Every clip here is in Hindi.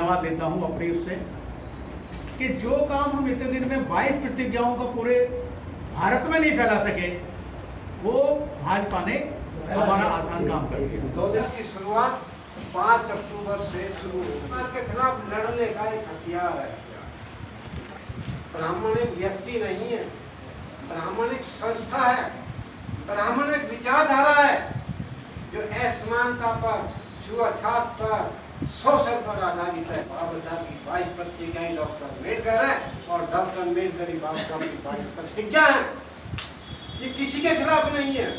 धन्यवाद देता हूं अपनी उससे कि जो काम हम इतने दिन में 22 प्रतिज्ञाओं का पूरे भारत में नहीं फैला सके, वो भाजपा ने हमारा आसान काम कर दिया। 2 दिन की शुरुआत 5 अक्टूबर से शुरू हुई। समाज के खिलाफ लड़ने का एक हथियार है। ब्राह्मण एक व्यक्ति नहीं है, ब्राह्मण एक संस्था है, ब्राह्मण एक विचारधारा है जो असमानता पर, छुआछूत पर, शोषण पर आधारित है। बाबा साहब की 22 प्रतिज्ञाएं डॉक्टर अम्बेडकर है और डॉक्टर अम्बेडकर की बाबा साहब की 22 प्रतिज्ञा है। ये किसी के खिलाफ नहीं है।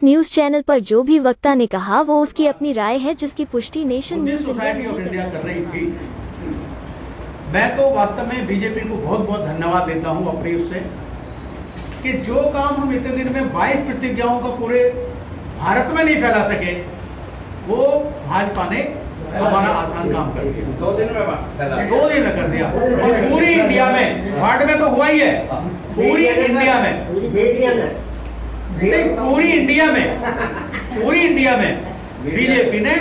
न्यूज चैनल पर जो भी वक्ता ने कहा वो उसकी अपनी राय है, जिसकी पुष्टि नेशन न्यूज इंडिया नहीं कर रही थी। मैं तो वास्तव में बीजेपी को बहुत बहुत धन्यवाद देता हूं अपनी उससे कि जो काम हम इतने दिन में 22 प्रतिज्ञाओं का पूरे भारत में नहीं फैला सके, वो भाजपा ने हमारा आसान काम कर दिया। 2 दिन में 2 दिन में कर दिया। और पूरी इंडिया में, वार्ड में तो हुआ ही है, पूरी इंडिया में नहीं, पूरी इंडिया में बीजेपी ने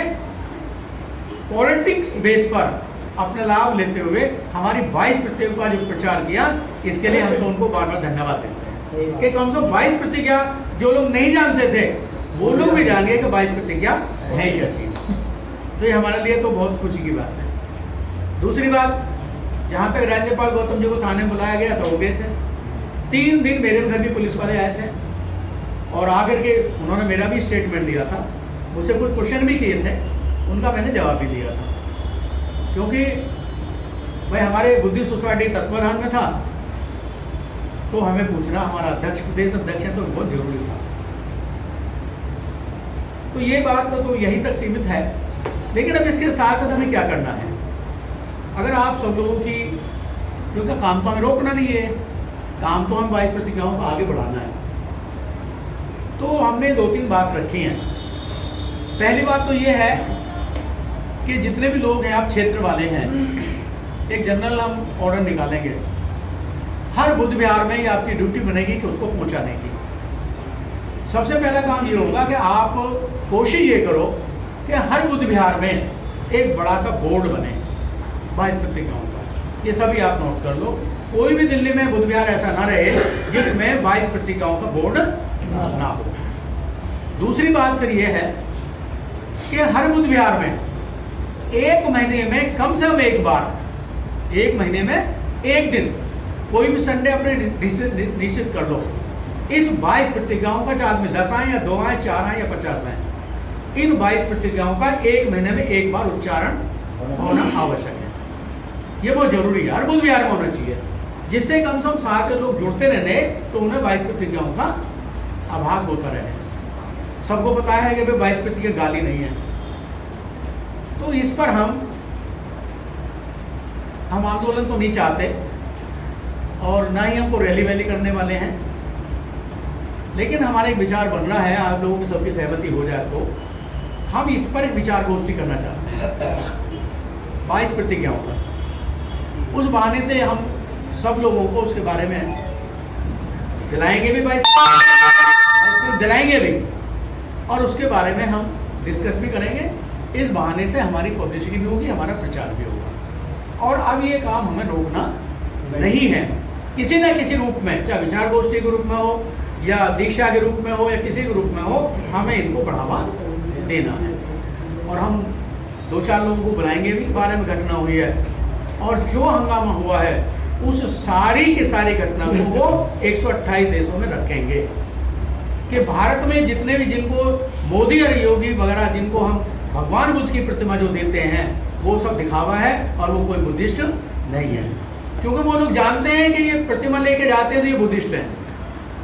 पॉलिटिक्स बेस पर अपना लाभ लेते हुए हमारी 22 प्रतिज्ञा का जो प्रचार किया, इसके लिए हम तो उनको बार बार धन्यवाद देते हैं कि कम से कम 22 प्रतिज्ञा जो लोग नहीं जानते थे वो लोग भी जान गए कि 22 प्रतिज्ञा है क्या चीज। तो ये हमारे लिए तो बहुत खुशी की बात है। दूसरी बात, जहाँ तक राज्यपाल गौतम जी को थाने बुलाया गया था, वो गए थे। 3 दिन मेरे घर भी पुलिस वाले आए थे और आकर के उन्होंने मेरा भी स्टेटमेंट लिया था, मुझसे कुछ क्वेश्चन भी किए थे, उनका मैंने जवाब भी दिया था। क्योंकि मैं हमारे बुद्धि सोसाइटी तत्वाधान में था तो हमें पूछना, हमारा अध्यक्ष, प्रदेश अध्यक्ष है, तो बहुत जरूरी था। तो ये बात तो यहीं तक सीमित है। लेकिन अब इसके साथ साथ हमें क्या करना है? अगर आप सब लोगों की, क्योंकि काम तो हमें रोकना नहीं है, काम तो हमें 22 प्रतिज्ञाओं को आगे बढ़ाना है, तो हमने 2-3 बात रखी हैं। पहली बात तो ये है कि जितने भी लोग हैं, आप क्षेत्र वाले हैं, एक जनरल हम ऑर्डर निकालेंगे, हर बुध विहार में ये आपकी ड्यूटी बनेगी कि उसको पहुंचाने की। सबसे पहला काम ये होगा कि आप कोशिश ये करो कि हर बुध विहार में एक बड़ा सा बोर्ड बने 22 प्रतिज्ञाओं का। ये सभी आप नोट कर लो। कोई भी दिल्ली में बुध विहार ऐसा ना रहे जिसमें 22 प्रतिज्ञाओं का बोर्ड ना हो। दूसरी बात फिर ये है कि हर बुध विहार में 1 महीने में कम से कम एक बार, 1 महीने में 1 दिन, कोई भी संडे अपने निश्चित कर लो। इस 22 प्रतिज्ञाओं का, चाहे में 10 आए या 2 आए, 4 आए या 50 आए, इन 22 प्रतिज्ञाओं का 1 महीने में एक बार उच्चारण होना आवश्यक है। ये बहुत जरूरी है, हर बुध विहार में होना चाहिए, जिससे कम से कम 7 लोग जुड़ते रहने तो उन्हें 22 प्रतिज्ञाओं का आभास होता रहे। सबको पता है कि 22 प्रतिज्ञा गाली नहीं है। तो इस पर हम आंदोलन तो नहीं चाहते और ना ही हमको रैली वैली करने वाले हैं, लेकिन हमारा एक विचार बन रहा है, आप लोगों की सबकी सहमति हो जाए तो हम इस पर एक विचार गोष्ठी करना चाहते हैं 22 प्रतिज्ञाओं पर। उस बहाने से हम सब लोगों को उसके बारे में दिलाएंगे भी, 22 दिलाएंगे भी, और उसके बारे में हम डिस्कस भी करेंगे। इस बहाने से हमारी पब्लिसिटी भी होगी, हमारा प्रचार भी होगा। और अब ये काम हमें रोकना नहीं है, किसी न किसी रूप में, चाहे विचार गोष्ठी के रूप में हो या दीक्षा के रूप में हो या किसी के रूप में हो, हमें इनको बढ़ावा देना है। और हम 2-4 लोगों को बुलाएंगे भी, बारे में घटना हुई है और जो हंगामा हुआ है उस सारी की सारी घटना को वो 128 देशों में रखेंगे कि भारत में जितने भी, जिनको मोदी और योगी वगैरह, जिनको हम भगवान बुद्ध की प्रतिमा जो देते हैं, वो सब दिखावा है और वो कोई बुद्धिस्ट नहीं है। क्योंकि वो लोग जानते हैं कि ये प्रतिमा लेके जाते हैं तो ये बुद्धिस्ट हैं।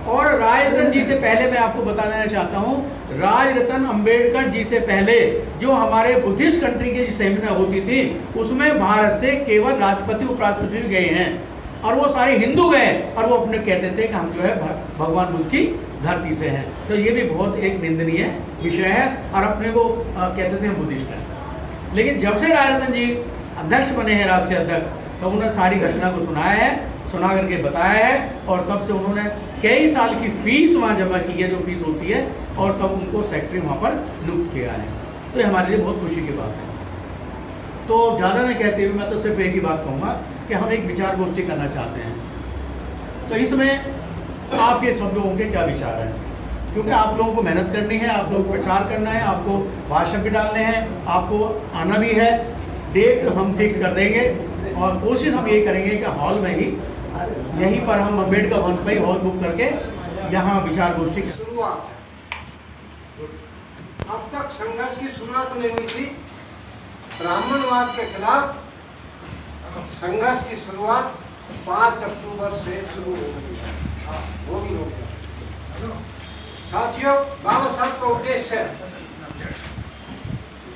और राजरतन जी से पहले मैं आपको बता देना चाहता हूँ, राजरतन अंबेडकर जी से पहले जो हमारे बुद्धिस्ट कंट्री की सेमिनार होती थी, उसमें भारत से केवल राष्ट्रपति उपराष्ट्रपति भी गए हैं और वो सारे हिंदू गए और वो अपने कहते थे कि हम जो है भगवान बुद्ध की धरती से हैं। तो ये भी बहुत एक निंदनीय विषय है और अपने को कहते थे हम बुद्धिस्ट हैं। लेकिन जब से राजरतन जी अध्यक्ष बने हैं, राष्ट्रीय अध्यक्ष, तब उन्होंने सारी घटना को सुनाया है, सुना करके बताया है, और तब से उन्होंने कई साल की फीस वहाँ जमा की है, जो फीस होती है, और तब उनको सेक्रेटरी वहाँ पर नियुक्त किया है। तो ये हमारे लिए बहुत खुशी की बात है। तो ज़्यादा न कहते हुए मैं तो सिर्फ एक ही बात कहूँगा कि हम एक विचार गोष्ठी करना चाहते हैं। तो इसमें आपके सब लोगों के क्या विचार हैं, क्योंकि आप लोगों को मेहनत करनी है, आप लोगों को प्रचार करना है, आपको भाषण भी डालने हैं, आपको आना भी है। डेट हम फिक्स कर देंगे और कोशिश हम ये करेंगे कि हॉल में ही, यहीं पर हम अम्बेडकर भवन पर ही हॉल बुक करके यहाँ विचार गोष्ठी शुरुआत है। अब तक संघर्ष की शुरुआत नहीं हुई थी। ब्राह्मणवाद के खिलाफ संघर्ष की शुरुआत 5 अक्टूबर से शुरू हो गई है। वो भी हो गया। साथियों, बाबा साहब का उद्देश्य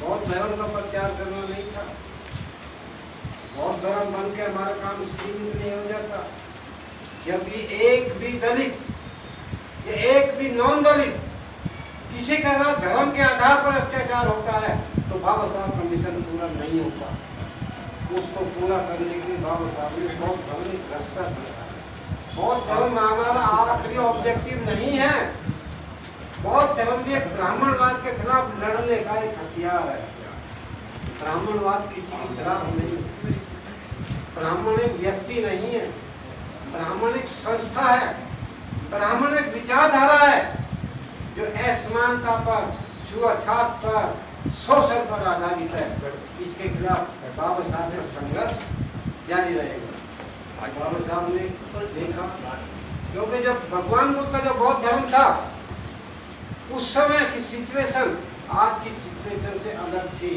बौद्ध धर्म का प्रचार करना नहीं था। बौद्ध धर्म बन के हमारा काम सीमित नहीं हो जाता। जब भी एक भी दलित या एक भी नॉन दलित किसी का धर्म के आधार पर अत्याचार होता है तो बाबा साहब का मिशन पूरा नहीं होता। उसको पूरा करने के लिए बाबा साहब ने बहुत धर्म रास्ता दिया है। बौद्ध धर्म हमारा आखिरी ऑब्जेक्टिव नहीं है। बौद्ध धर्म भी ब्राह्मणवाद के खिलाफ लड़ने का एक हथियार है। ब्राह्मणवाद किसी के खिलाफ नहीं। ब्राह्मण एक व्यक्ति नहीं है, ब्राह्मण एक संस्था है, ब्राह्मण एक विचारधारा है जो असमानता पर, छुआछूत पर, शोषण पर आधारित है। इसके खिलाफ बाबा साहब का संघर्ष जारी रहेगा। आज बाबा साहब ने देखा, क्योंकि जब भगवान बुद्ध का जो बौद्ध धर्म था उस समय की सिचुएशन आज की सिचुएशन से अलग थी।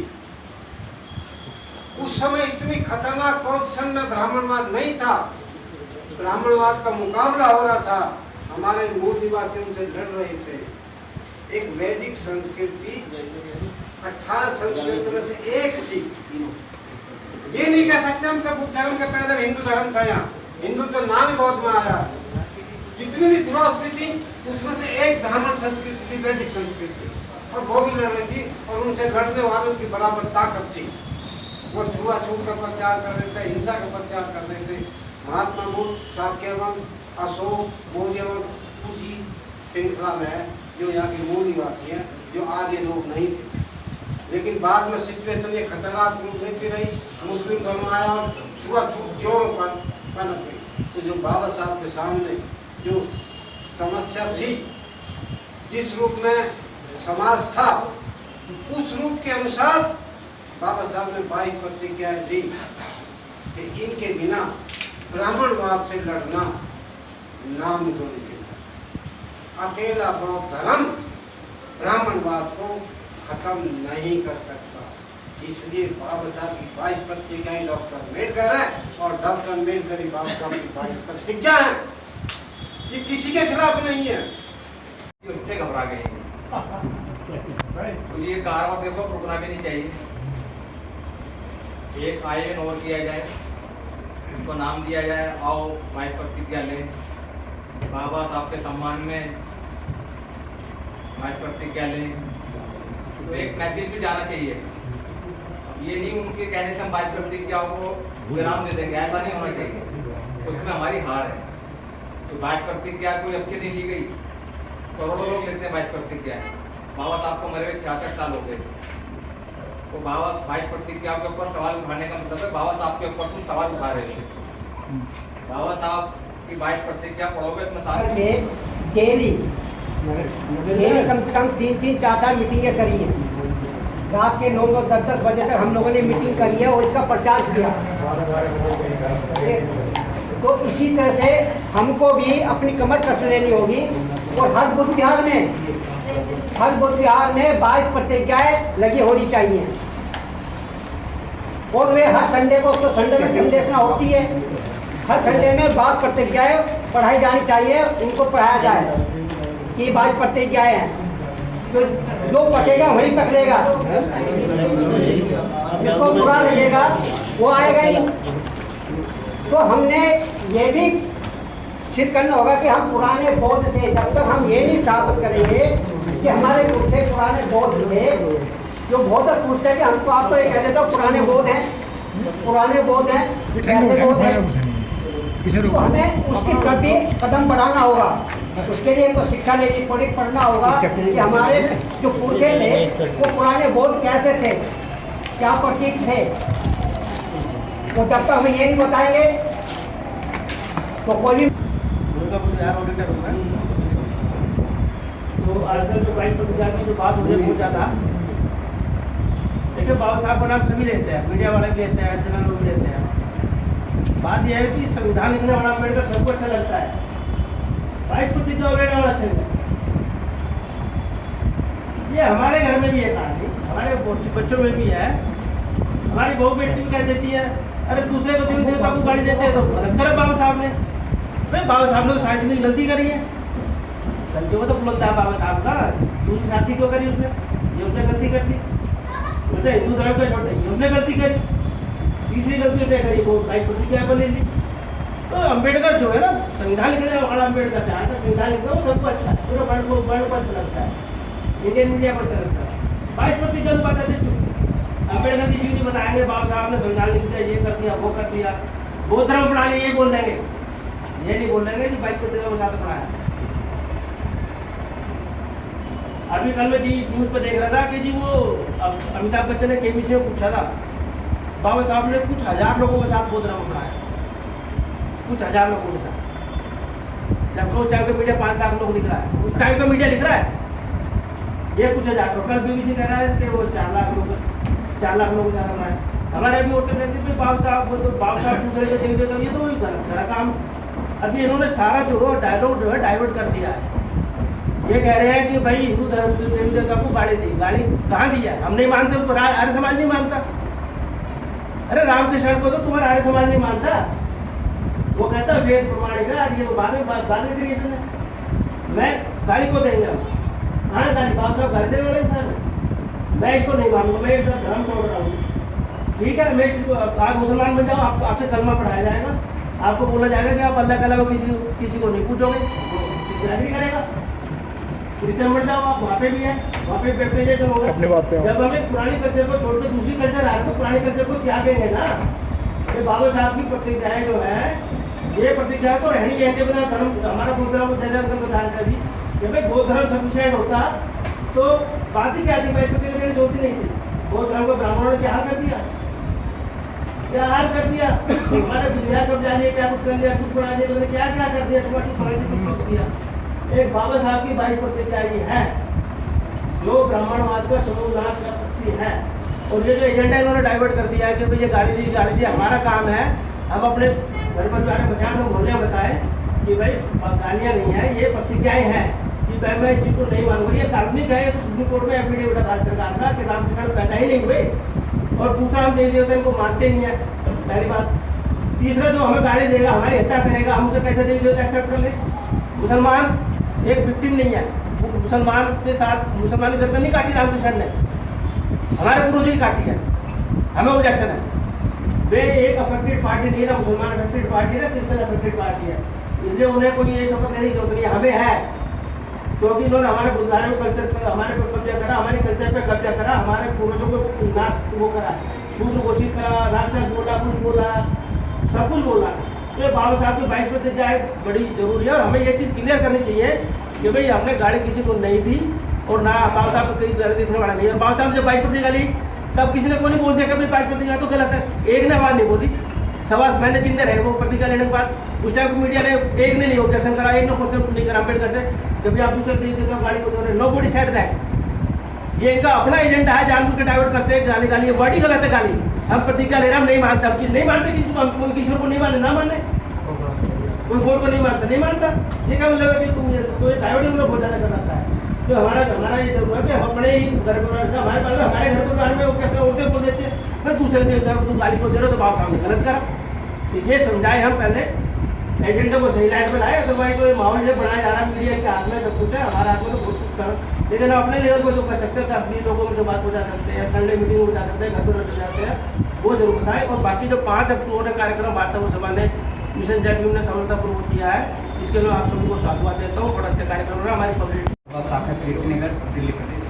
उस समय इतनी खतरनाक पोजीशन में ब्राह्मणवाद नहीं था। ब्राह्मणवाद का मुकाबला हो रहा था, हमारे मूल निवासी उनसे लड़ रहे थे। एक वैदिक संस्कृति 18 संस्कृतियों में से एक थी। ये नहीं कह सकते हम कि बुद्ध धर्म के पहले हिंदू धर्म था। यहाँ हिंदू तो नाम ही बौद्ध में आया। जितनी भी फिलॉसफी थी उसमें से एक ब्राह्मण संस्कृति थी, वैदिक संस्कृति, और वो भी लड़ रही थी और उनसे लड़ने वालों की बराबर ताकत थी। वो छुआछूत का प्रचार कर रहे थे, हिंसा का प्रचार कर रहे थे। महात्मा बुद्ध, शाक्यवंश, अशोक, मौर्यवंश उसी श्रृंखला में है जो यहाँ के मूल निवासी हैं, जो आर्य लोग नहीं थे। लेकिन बाद में सिचुएशन ये खतरनाक रूप लेती रही, मुस्लिम धर्म आया और छुआछूत जोरों पर पनप गई। तो जो बाबा साहब के सामने जो समस्या थी, जिस रूप में समाज था, उस रूप के अनुसार बाबा साहब ने 22 प्रतिज्ञाएं दी कि इनके बिना ब्राह्मणवाद से लड़ना नामुमकिन है। अकेला बौद्ध धर्म ब्राह्मणवाद को खत्म नहीं कर सकता। इसलिए बाबा साहब की 22 प्रतिज्ञाएं डॉक्टर अम्बेडकर है और डॉक्टर अम्बेडकर ही बाबा साहब की 22 प्रतिज्ञा है। ये किसी के खिलाफ नहीं है। उससे घबरा गए तो ये कारवा देखो रुकना भी नहीं चाहिए। एक आयोजन और किया जाए, उनको नाम दिया जाए, आओ 22 प्रतिज्ञा लें, बाबा साहब के सम्मान में 22 प्रतिज्ञा लें। तो एक मैसेज भी जाना चाहिए। अब ये नहीं उनके कहने से हम 22 प्रतिज्ञाओं को विराम दे देंगे, ऐसा नहीं होना चाहिए। उसमें हमारी हार है। तो 22 प्रतिज्ञा कोई अच्छी नहीं ली गई। करोड़ों लोग लेते हैं 22 प्रतिज्ञा। बाबा साहब को मरे हुए 66 साल हो गए। तो बाबा 22 प्रतिज्ञा के ऊपर सवाल उठाने का मतलब है बाबा साहब के ऊपर तुम सवाल उठा रहे हो। बाबा साहब की 22 प्रतिज्ञा पढ़ोगे इसमें सारे डेली कम से कम 3-3, 4-4 मीटिंगें करी हैं। रात के 9-9, 10-10 बजे तक हम लोगों ने मीटिंग करी है और इसका प्रचार किया। तो इसी तरह से हमको भी अपनी कमर कस लेनी होगी और हर बुध विहार में 22 प्रतिज्ञाएं लगी होनी चाहिए और वे हर संडे को उसको संडे में संदेशना होती है। हर संडे में 22 प्रतिज्ञाएं पढ़ाई जानी चाहिए, उनको पढ़ाया जाए कि 22 प्रतिज्ञाएं हैं। तो जो पढ़ेगा वही पकड़ेगा, जिसको बुरा लगेगा वो आएगा ही नहीं। तो हमने ये भी सिद्ध करना होगा कि हम पुराने बौद्ध थे। जब तक हम ये नहीं साबित करेंगे कि हमारे पुरखे पुराने बौद्ध थे, जो बौद्ध पूछते हैं कि हम तो आपको ये कह देते हो पुराने बौद्ध हैं, पुराने बोध हैं, कैसे बोध हैं, तो हमें उसकी प्रति कदम बढ़ाना होगा। उसके लिए तो शिक्षा लेनी पड़ी, पढ़ना होगा कि हमारे जो पुरखे थे वो पुराने बोध कैसे थे, क्या प्रतीक थे। तो जब तक हमें ये नहीं बताएंगे तो कोई तो आजकल जो 22 की जो बात हो रही है बहुत ज़्यादा, देखिए बाबा साहब का नाम सभी लेते हैं, मीडिया वाले भी लेते हैं, चैनल लोग भी लेते हैं। बात यह है कि संविधान लिखने वाला अम्बेडकर सबको अच्छा लगता है, 22 का अम्बेडकर वाला अच्छा लगता है। ये हमारे घर में भी है कहानी, हमारे बच्चों में भी है। हमारी बहू बेटी भी कह देती है, अरे दूसरे को देवी देवता को गाड़ी देते हैं तो गलत करा बाबा साहब ने। भाई बाबा साहब ने तो साइंस में गलती करी है, गलती को तो बुलंदा है बाबा साहब का। दूसरी शादी क्यों करी उसने, ये उसने गलती कर दी। उसने हिंदू धर्म का छोड़ दी, उसने गलती करी। तीसरी गलती उसने करी, वो 22 क्या बने ली। तो अम्बेडकर जो है ना, संविधान लिखने वाला अम्बेडकर जहाँ तक संविधान लिखता है वो सबको अच्छा है, पूरे वर्ल्ड को अच्छा लगता है, इंडियन मीडिया को अच्छा लगता है। 22 की बात है, अम्बेडकर की जीवनी बताएंगे, बाबा साहब ने संविधान लिख दिया, ये कर दिया, वो कर दिया, बौद्ध धर्म पढ़ा लिया, ये बोल देंगे। ये नहीं बोल देंगे कि 22 को साथ पढ़ाया। अभी कल मैं जी न्यूज़ पे देख रहा था कि जी वो अमिताभ बच्चन ने केबीसी से पूछा था, बाबा साहब ने कुछ हजार लोगों के साथ बौद्ध धर्म पढ़ाया, कुछ हजार लोगों के साथ। जबकि उस टाइम का मीडिया 5 लाख लोग लिख रहा है, उस टाइम का मीडिया लिख रहा है ये कुछ हजार। तो कल बीबीसी कह रहा है कि वो 4 लाख लोगों के साथ पढ़ाया। हमारे अभी होते रहते बाबा साहब दूसरे को देख देते, ये तो वही करा काम। अभी इन्होंने सारा जो डायलॉग जो है डाइवर्ट कर दिया है। ये कह रहे हैं कि भाई हिंदू धर्म देवी देवता को गाड़ी दी, गाड़ी कहाँ दी है, हम नहीं मानते उसको, आर्य समाज नहीं मानता। अरे रामकृष्ण को तो तुम्हारा आर्य समाज नहीं मानता, वो कहता वेद प्रमाणिक है, ये तो बाद में क्रिएशन है। मैं गाड़ी को देंगे हम, हाँ गाड़ी बाबा साहब गाड़ी देने वाले इंसान है। मैं इसको नहीं मानूंगा, मैं इसका धर्म छोड़ रहा हूँ, ठीक है। मैं इसको आप मुसलमान बन जाओ, आपसे कलमा पढ़ाया जाएगा, आपको बोला जाएगा कि आप अल्लाह के अलावा किसी को नहीं पूछोगे, नहीं करेगा। क्रिश्चियन बन जाओ आप, वहाँ पे भी है, वहाँ पे वेपनाइजेशन होगा। जब हमें पुरानी कल्चर को छोड़कर दूसरी कल्चर आ रहा है तो पुरानी कल्चर को त्यागेंगे ना। ये बाबा साहब की प्रतिज्ञाएं जो है, ये प्रतिज्ञा तो रहनी चाहिए। बिना धर्म हमारा बौद्ध धर्म बताया था जी कि भाई बौद्ध धर्म सफिशिएंट होता तो बात ही क्या थी, मैं इसको जोड़ती नहीं थी। बौद्ध धर्म को ब्राह्मणों ने क्या हाल कर दिया, क्या हाल कर दिया। हमारे दुनिया कब जानिए क्या कुछ कर दिया, कुछ बना दिया, क्या क्या कर दिया, कुछ दिया। एक बाबा साहब की 22 प्रतिज्ञा ये है जो ब्राह्मणवाद का समूलनाश कर सकती है। और ये जो एजेंडा इन्होंने डाइवर्ट कर दिया है कि भाई ये गाड़ी दी, हमारा काम है हम अपने घर परिवार बचाने में मोहल्ले बताएं कि भाई गालियाँ नहीं है, ये प्रतिज्ञाएं हैं कि भाई मैं इस चीज़ को नहीं मानूंगा। ये काल्पनिक है, तो सुप्रीम कोर्ट में एफिडेविट था सरकार का कि रामकृष्ण पैदा ही नहीं हुए। और दूसरा, हम देवी देवता इनको मानते नहीं है, पहली बात। तीसरा, जो हमें गाली देगा, हमारी हत्या करेगा, हम उसे कैसे देवी देवता एक्सेप्ट कर लें। मुसलमान एक विक्टिम नहीं है, मुसलमान के साथ मुसलमानी गर्दन नहीं काटी रामकृष्ण ने, हमारे पूर्वजों की काटी है, हमें ऑब्जेक्शन है। वे एक अफेक्टेड पार्टी नहीं है ना, मुसलमान अफेक्टेड पार्टी है, क्रिश्चियन अफेक्टेड पार्टी है, इसलिए उन्हें कोई ये शपथ लेने की जरूरत नहीं है, हमें है। क्योंकि इन्होंने हमारे बुद्धारे में कल्चर पर हमारे पर कब्जा करा, हमारे कल्चर पर कब्जा करा, हमारे पूर्वजों को नाश वो करा, शूद्र घोषित करा, राक्षस बोला, कुछ बोला, सब कुछ बोला। तो बाबा साहब की 22 प्रतिज्ञाएं बड़ी जरूरी है। और हमें ये चीज़ क्लियर करनी चाहिए कि भाई हमने गाड़ी किसी को नहीं दी और ना बाबा साहब को कहीं गाड़ी देखने वाला नहीं है। बाबा साहब जब 22 प्रतिज्ञा ली तब किसी ने कोई नहीं बोल दिया कि भाई 22 प्रतिज्ञा तो गलत है, एक ने आवाज़ नहीं बोली। सवाल मैंने जिंदे रहे वो प्रतिज्ञा लेने के बाद उस टाइम मीडिया ने एक ने नहीं ऑब्जेक्शन करा, एक ने क्वेश्चन नहीं करा अम्बेडकर से, जब आप दूसरे गाड़ी को दे रहे, नो बॉडी सेड दैट। ये इनका अपना एजेंडा है, जानबूझ के डाइवर्ट करते हैं, गाली ये वर्ड ही गलत है गाली। हम प्रतिज्ञा ले रहे हम नहीं मानते, हम चीज़ नहीं मानते किसी को, हम कोई किसी को नहीं माने ना माने, कोई गौर को नहीं मानता। ये क्या मतलब है कि तुम ये डाइवर्ट हम लोग बहुत ज़्यादा कर रखा है। तो हमारा ये जरूर है कि हम अपने ही घर परिवार हमारे घर परिवार में वो कैसे औरतें बोल देते हैं, मैं दूसरे देवता को तुम गाली को दे रहे हो तो बाप सामने गलत करा। तो ये समझाए हम पहले, एजेंडा को सही लाइन पर लाए। अदरवाइज तो माहौल जो बनाया जा रहा है मीडिया के हाथ में सब कुछ है, हमारे हाथ में तो बहुत कुछ करो, लेकिन हम अपने लेवल पर जो कर सकते हैं 10-20 लोगों में जो बात पहुँचा सकते हैं, संडे मीटिंग में जा सकते हैं, घर पर जाते हैं, वो जरूर बताएं। और बाकी जो 5 अक्टूबर का कार्यक्रम वार्ता सभा ने मिशन जय भीम ने सफलतापूर्वक किया है, इसके लिए आप सभी को साधुवाद देता हूँ। बड़ा अच्छा कार्यक्रम रहा हमारी पब्लिक शाखा कीर्तिनगर दिल्ली प्रदेश।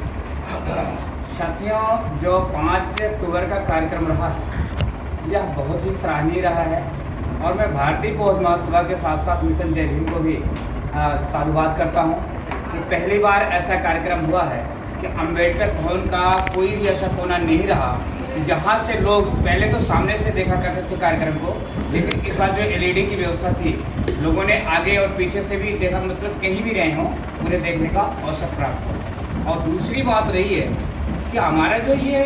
साथियों, जो 5 अक्टूबर का कार्यक्रम रहा यह बहुत ही सराहनीय रहा है और मैं भारतीय बौद्ध महासभा के साथ साथ मिशन जय भीम को भी साधुवाद करता हूँ कि पहली बार ऐसा कार्यक्रम हुआ है कि अम्बेडकर भवन का कोई भी ऐसा कोना नहीं रहा जहाँ से लोग पहले तो सामने से देखा करते थे कार्यक्रम को, लेकिन इस बार जो LED की व्यवस्था थी लोगों ने आगे और पीछे से भी देखा, मतलब कहीं भी रहे हों उन्हें देखने का अवसर प्राप्त हो। और दूसरी बात रही है कि हमारा जो ये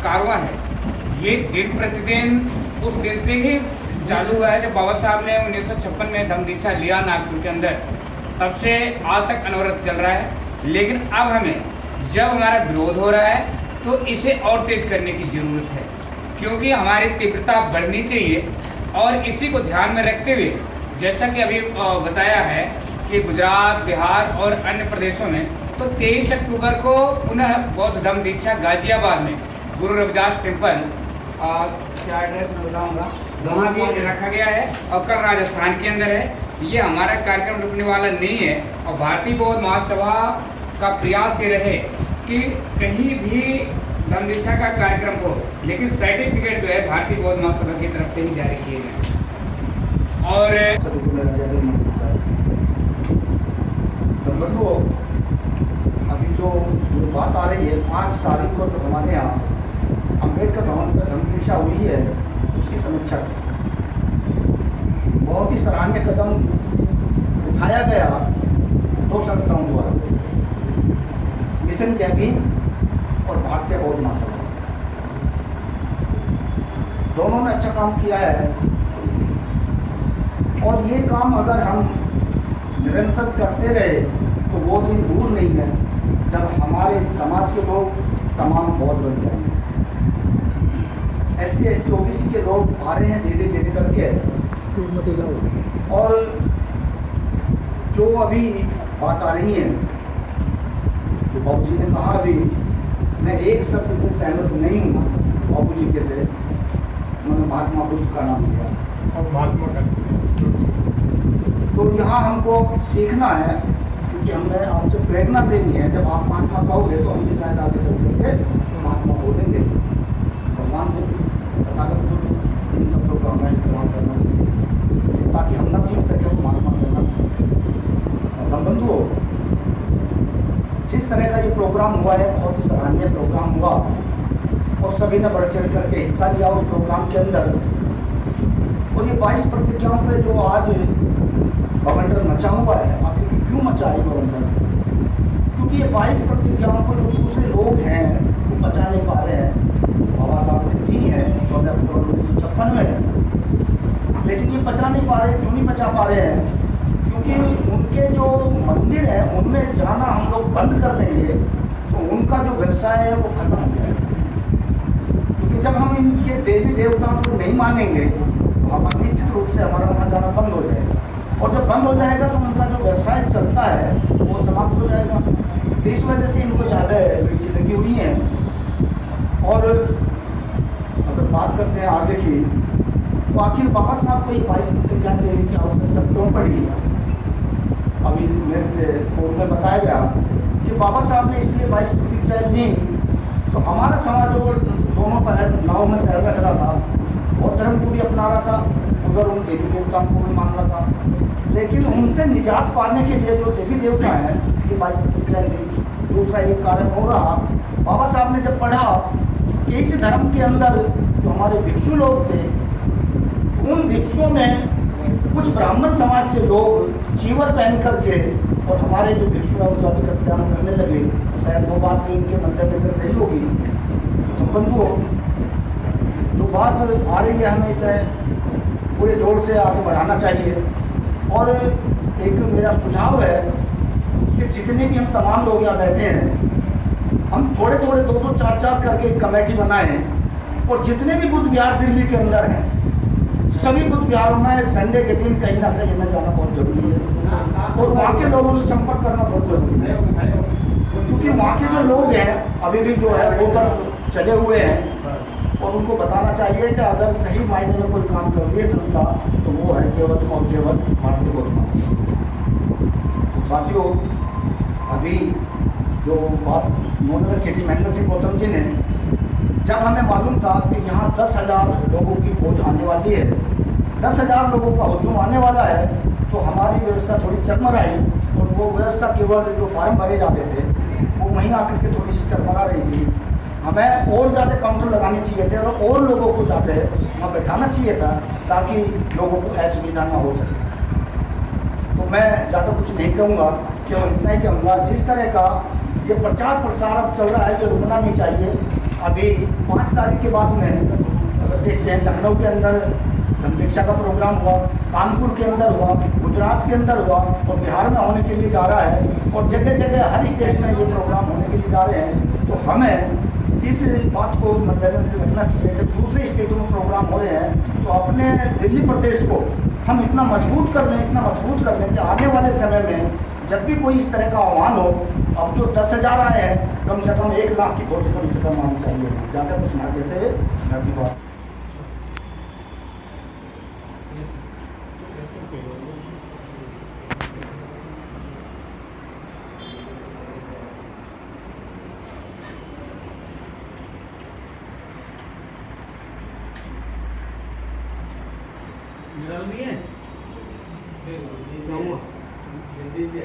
कारवां है ये दिन प्रतिदिन उस दिन से ही चालू हुआ है जब बाबा साहब ने 1956 में धम्म दीक्षा लिया नागपुर के अंदर, तब से आज तक अनवरत चल रहा है। लेकिन अब हमें जब हमारा विरोध हो रहा है तो इसे और तेज करने की ज़रूरत है, क्योंकि हमारी तीव्रता बढ़नी चाहिए। और इसी को ध्यान में रखते हुए जैसा कि अभी बताया है कि गुजरात, बिहार और अन्य प्रदेशों में तो 23 अक्टूबर को पुनः बौद्ध धम्म दीक्षा गाजियाबाद में गुरु रविदास टेम्पल, क्या एड्रेस में बताऊँगा, वहाँ भी रखा गया है और कल राजस्थान के अंदर है। ये हमारा कार्यक्रम रुकने वाला नहीं है और भारतीय बौद्ध महासभा का प्रयास ये रहे कि कहीं भी धम्म दीक्षा का कार्यक्रम हो लेकिन सर्टिफिकेट जो है भारतीय बौद्ध महासभा की तरफ से ही जारी किए गए। और अभी जो बात आ रही है 5 तारीख को तो हमारे यहाँ अम्बेडकर भवन पर धम्म दीक्षा हुई है, उसकी समीक्षा बहुत ही सराहनीय कदम उठाया गया 2 संस्थाओं द्वारा, मिशन जय भीम और भारतीय बौद्ध महासभा। दोनों ने अच्छा काम किया है और ये काम अगर हम निरंतर करते रहे तो वो दिन दूर नहीं है जब हमारे समाज के लोग तमाम बौद्ध बन जाएंगे। SC ST OBC के लोग आ रहे हैं धीरे धीरे करके। और जो अभी बात आ रही है तो बाबू जी ने कहा, अभी मैं एक शब्द से सहमत नहीं हूँ बाबू जी के से, उन्होंने महात्मा बुद्ध का नाम लिया और महात्मा का, तो यहाँ हमको सीखना है क्योंकि हमने आपसे प्रेरणा लेनी है। जब आप महात्मा कहोगे तो हम भी शायद आगे चल करके महात्मा बोलेंगे। भगवान बुद्ध, तथागत बुद्ध, इन शब्दों का हमें इस्तेमाल करना चाहिए ताकि हम ना सीख सकें वो महात्मा करना। और बंधुओं, जिस तरह का ये प्रोग्राम हुआ है बहुत ही सराहनीय प्रोग्राम हुआ और सभी ने बढ़ चढ़ करके हिस्सा लिया उस प्रोग्राम के अंदर। और ये 22 प्रतिज्ञाओं पे जो आज बवंडर मचा हुआ है, आखिर क्यों मचा है बवंडर? क्योंकि ये 22 प्रतिज्ञाओं को जो दूसरे लोग हैं वो बचा नहीं पा रहे हैं। बाबा साहब ने दी है 14 अक्टूबर 1956 में, लेकिन ये बचा नहीं पा रहे। क्यों नहीं बचा पा रहे हैं? क्योंकि उनके जो मंदिर है उनमें जाना हम लोग बंद कर देंगे तो उनका जो व्यवसाय है वो खत्म हो जाएगा। क्योंकि जब हम इनके देवी देवताओं को नहीं मानेंगे तो हम निश्चित रूप से हमारा वहाँ जाना बंद हो जाएगा, और जब बंद हो जाएगा तो उनका जो व्यवसाय चलता है वो समाप्त हो जाएगा। तो इस वजह से इनको ज़्यादा रुचि लगी हुई है। और अगर बात करते हैं आगे की, तो आखिर बाबा साहब को ये 22 प्रतिज्ञाएं देने की आवश्यकता क्यों पड़ी? अभी मेरे से पूर्व में बताया गया कि बाबा साहब ने इसलिए 22 प्रतिज्ञाएं दी तो हमारा समाज वो दोनों पैर नाव में पैर रख रहा था और धर्म को भी अपना रहा था, उधर उन देवी देवताओं को भी मान रहा था। लेकिन उनसे निजात पाने के लिए जो देवी देवता हैं ये 22 प्रतिज्ञाएं दी। दूसरा एक कारण हो रहा, बाबा साहब ने जब पढ़ा कि इस धर्म के अंदर जो हमारे भिक्षु लोग थे उन भिक्षुओं में कुछ ब्राह्मण समाज के लोग चीवर पहन करके और हमारे जो भिक्षु हैं उनका भी कत्लेआम करने लगे। शायद वो बात भी उनके मद्देनजर रही होगी। तो बंधुओं, जो बात आ रही है हमें इसे पूरे जोर से आगे बढ़ाना चाहिए। और एक मेरा सुझाव है कि जितने भी हम तमाम लोग यहाँ बैठे हैं हम थोड़े थोड़े 2-2, 4-4 करके एक कमेटी बनाएं और जितने भी बुद्ध विहार दिल्ली के अंदर हैं सभी बुद्ध विहारों में संडे के दिन कहीं ना कहीं में जाना बहुत जरूरी है और वहाँ के लोगों से संपर्क करना बहुत जरूरी है। क्योंकि वहाँ के जो लोग हैं अभी भी जो है वो तरफ चले हुए हैं और उनको बताना चाहिए कि अगर सही मायने में कोई काम कर रही है संस्था तो वो है केवल और केवल भारतीय बौद्ध महासभा। साथियों, अभी जो बात उन्होंने रखी थी महेंद्र सिंह गौतम जी ने जब हमें मालूम था कि यहाँ 10,000 लोगों की फौज आने वाली है, 10,000 लोगों का हुजूम आने वाला है, तो हमारी व्यवस्था थोड़ी चरमराई। और वो व्यवस्था केवल जो फार्म भरे जाते थे वो वहीं आकर के थोड़ी सी चरमरा रही थी। हमें और ज़्यादा काउंटर लगाने चाहिए थे और लोगों को ज़्यादा वहाँ बैठाना चाहिए था ताकि लोगों को असुविधा ना हो सके। तो मैं ज़्यादा कुछ नहीं कहूँगा, केवल इतना ही कहूँगा, जिस तरह का ये प्रचार प्रसार अब चल रहा है ये रुकना नहीं चाहिए। अभी 5 तारीख के बाद में अगर देखते हैं, लखनऊ के अंदर धनदीक्षा का प्रोग्राम हुआ, कानपुर के अंदर हुआ, गुजरात के अंदर हुआ और बिहार में होने के लिए जा रहा है और जगह जगह हर स्टेट में ये प्रोग्राम होने के लिए जा रहे हैं। तो हमें इस बात को मद्देनजर रखना चाहिए कि दूसरे स्टेटों में प्रोग्राम हो रहे हैं तो अपने दिल्ली प्रदेश को हम इतना मजबूत कर लें कि आने वाले समय में जब भी कोई इस तरह का आह्वान हो, अब जो 10,000 आए हैं, कम से कम 1 लाख की फौज कम से कम आनी चाहिए। ज़्यादा कुछ ना कहते हुए मैं अपनी बात निकाल दिए जल्दी से